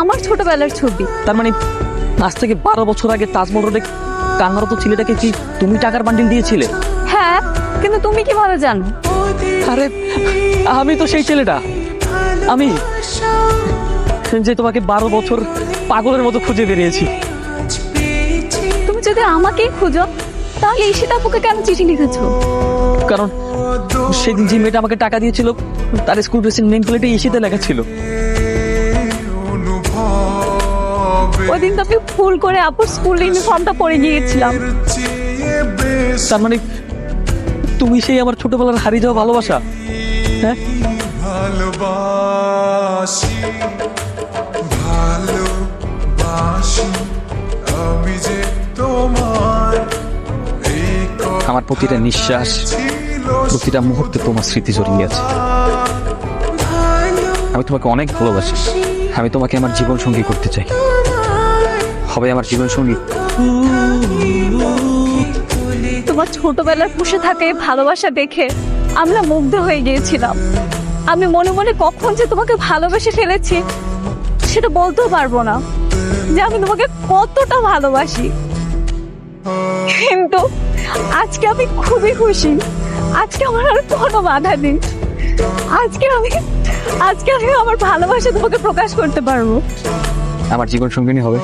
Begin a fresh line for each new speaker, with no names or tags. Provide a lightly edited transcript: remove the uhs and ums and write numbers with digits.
আমার ছোটবেলার ছবি।
তার মানে আজ থেকে 12 বছর আগে তাজমহল রোডে কান্নারত ছেলেটাকে কি তুমি টাকার বান্ডিল দিয়েছিলে?
হ্যাঁ, কিন্তু তুমি কিভাবে জানো?
আরে আমি তো সেই ছেলেটা, আমি যে তোমাকে 12 বছর পাগলের মতো খুঁজে বেরিয়েছি।
তুমি যদি আমাকেই খুঁজো তাহলে ঈশিতা আপুকে কেন চিঠি লিখেছো?
কারণ সেদিন যে মেয়েটা আমাকে টাকা দিয়েছিল তার স্কুল ড্রেসের নেম প্লেটে ঈশিতা লেখা ছিল।
ওই দিন তো আমি ভুল করে আপুর স্কুল ইউনিফর্মটা পরে গিয়েছিলাম।
তার মানে তুমি সেই আমার ছোটবেলার হারিয়ে যাওয়া ভালোবাসা? হ্যাঁ,
ভালোবাসি ভালোবাসি আমি যে তোমার
আমার প্রতিটা নিঃশ্বাস, প্রতিটা মুহূর্তে তোমার স্মৃতি জড়িয়ে আছে। আমি তোমাকে অনেক ভালোবাসি। আমি তোমাকে আমার জীবন সঙ্গী করতে চাই। হবে আমার জীবন সঙ্গী।
তোমার ছোটবেলার পুষে থাকে ভালোবাসা দেখে আমরা মুগ্ধ হয়ে গিয়েছিলাম। আমি মনে মনে কখন যে তোমাকে ভালোবেসে ফেলেছি সেটা বলতেও পারবো না যে আমি তোমাকে কতটা ভালোবাসি। কিন্তু আজকে আমি খুবই খুশি। আজকে আমার আর কোনো বাধা নেই। আজকে আমি আমার ভালোবাসা তোমাকে প্রকাশ করতে পারবো।
আমার জীবন সঙ্গিনী হবে।